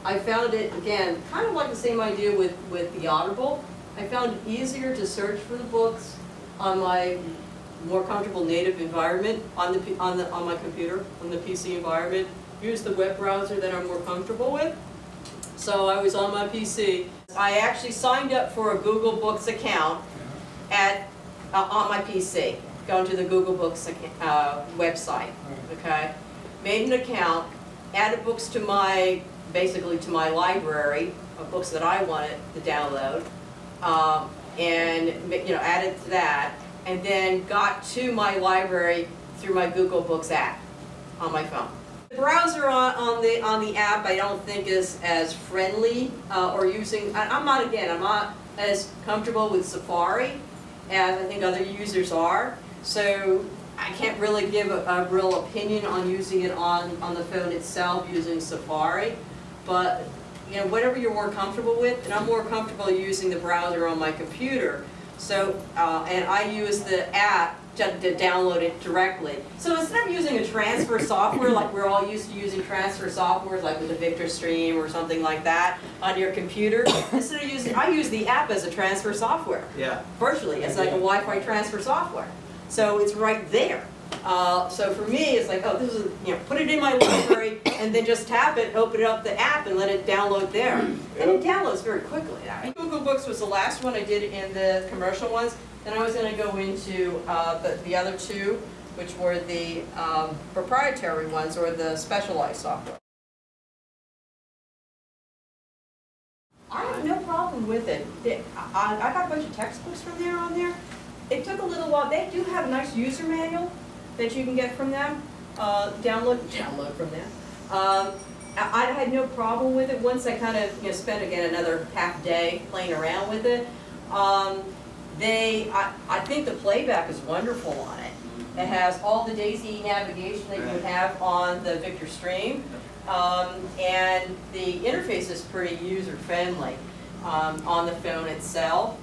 I found it, again, kind of like the same idea with the Audible. I found it easier to search for the books on my more comfortable native environment, on my computer, on the PC environment. Use the web browser that I'm more comfortable with. So I was on my PC. I actually signed up for a Google Books account on my PC. Going to the Google Books website. Okay, made an account, added books to basically to my library of books that I wanted to download, and added to that, and then got to my library through my Google Books app on my phone. The browser on the app I don't think is as friendly or using. I'm not as comfortable with Safari as I think other users are. So I can't really give a real opinion on using it on the phone itself using Safari. But whatever you're more comfortable with, and I'm more comfortable using the browser on my computer. So and I use the app to download it directly. So instead of using a transfer software like we're all used to using transfer softwares like with the Victor Stream or something like that on your computer, instead of I use the app as a transfer software. Yeah. Virtually, it's like a Wi-Fi transfer software. So it's right there. So for me, it's like, oh, this is, put it in my library and then just tap it, open up the app, and let it download there. And it downloads very quickly. Google Books was the last one I did in the commercial ones. Then I was going to go into the other two, which were the proprietary ones or the specialized software. I have no problem with it. I got a bunch of textbooks from there on there. It took a little while. They do have a nice user manual that you can get from them, download from them. I had no problem with it once I kind of spent again another half day playing around with it. I think the playback is wonderful on it. It has all the DAISY navigation that you would have on the Victor Stream, and the interface is pretty user-friendly on the phone itself.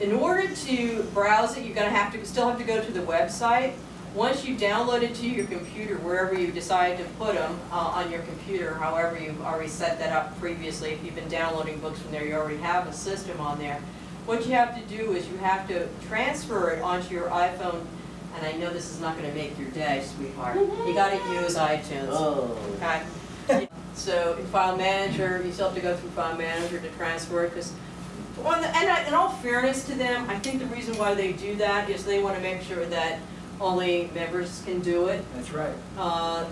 In order to browse it, you're going to still have to go to the website. Once you download it to your computer, wherever you decide to put them on your computer, however you've already set that up previously, if you've been downloading books from there, you already have a system on there. What you have to do is you have to transfer it onto your iPhone, and I know this is not going to make your day, sweetheart. You got to use iTunes. Oh. Okay. So in File Manager, you still have to go through File Manager to transfer it, because in all fairness to them, I think the reason why they do that is they want to make sure that only members can do it. That's right.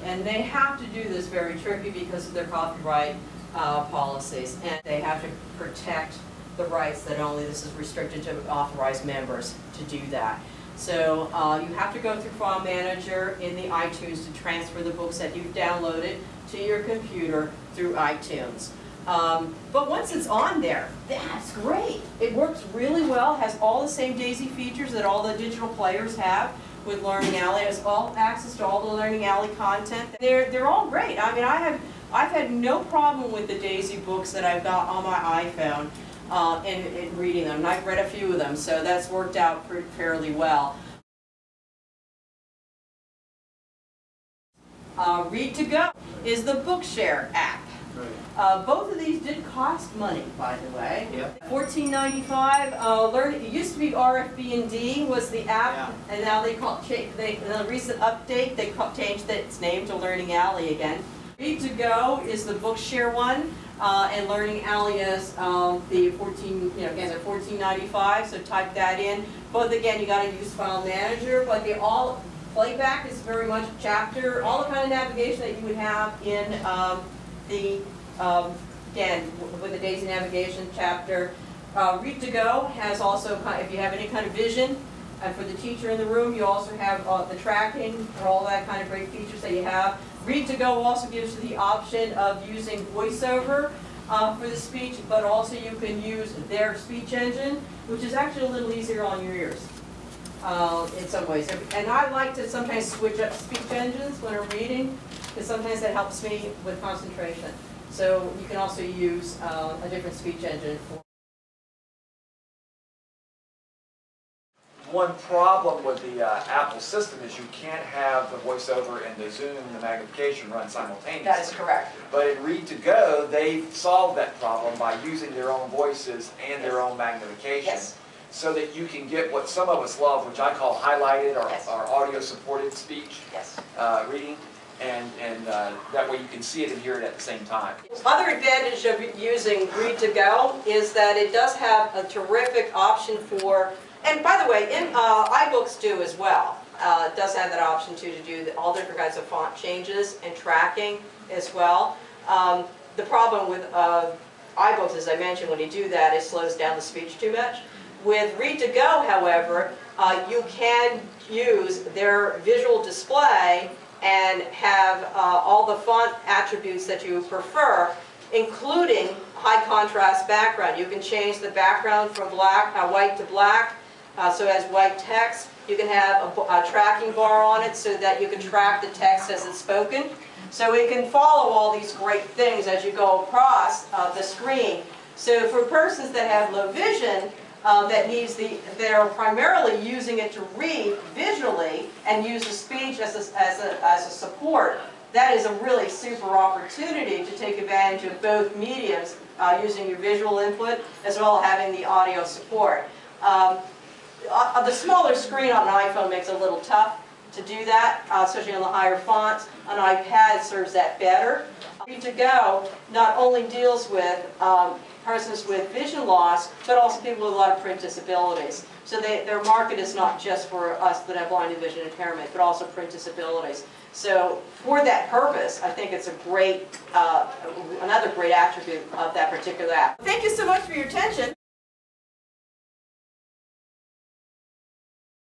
And they have to do this very tricky because of their copyright policies, and they have to protect the rights that only this is restricted to authorized members to do that. So you have to go through File Manager in the iTunes to transfer the books that you've downloaded to your computer through iTunes. But once it's on there, that's great. It works really well, has all the same DAISY features that all the digital players have with Learning Alley. It has all access to all the Learning Alley content. They're all great. I mean, I've had no problem with the DAISY books that I've got on my iPhone in reading them. And I've read a few of them, so that's worked out fairly well. Read2Go is the Bookshare app. Both of these did cost money, by the way. Yep. $14.95. It used to be RFB&D was the app, and now in the recent update they changed its name to Learning Alley again. Read2Go is the Bookshare one, and Learning Alley is the $14.95. So type that in. Both again, you got to use File Manager, but they all playback is very much chapter, all the kind of navigation that you would have in again, with the DAISY navigation chapter. Read2Go has also, if you have any kind of vision, for the teacher in the room, you also have the tracking or all that kind of great features that you have. Read2Go also gives you the option of using VoiceOver for the speech, but also you can use their speech engine, which is actually a little easier on your ears in some ways. And I like to sometimes switch up speech engines when I'm reading, because sometimes that helps me with concentration. So you can also use a different speech engine for one problem with the Apple system is you can't have the voiceover and the zoom and the magnification run simultaneously. That is correct. But in Read2Go, they've solved that problem by using their own voices and their own magnification. Yes. So that you can get what some of us love, which I call highlighted or, Yes. or audio-supported speech Yes. reading, and that way you can see it and hear it at the same time. Other advantage of using Read2Go is that it does have a terrific option for, and by the way, iBooks do as well. It does have that option too to do all different kinds of font changes and tracking as well. The problem with iBooks, as I mentioned, when you do that, it slows down the speech too much. With Read2Go, however, you can use their visual display and have all the font attributes that you prefer, including high contrast background. You can change the background from white to black, so as white text. You can have a tracking bar on it so that you can track the text as it's spoken. So it can follow all these great things as you go across the screen. So for persons that have low vision, they're primarily using it to read visually and use the speech as a support. That is a really super opportunity to take advantage of both mediums, using your visual input as well as having the audio support. The smaller screen on an iPhone makes it a little tough to do that, especially on the higher fonts. An iPad serves that better. Read2Go not only deals with persons with vision loss, but also people with a lot of print disabilities. So their market is not just for us that have blind and vision impairment, but also print disabilities. So for that purpose, I think it's a great, another great attribute of that particular app. Thank you so much for your attention.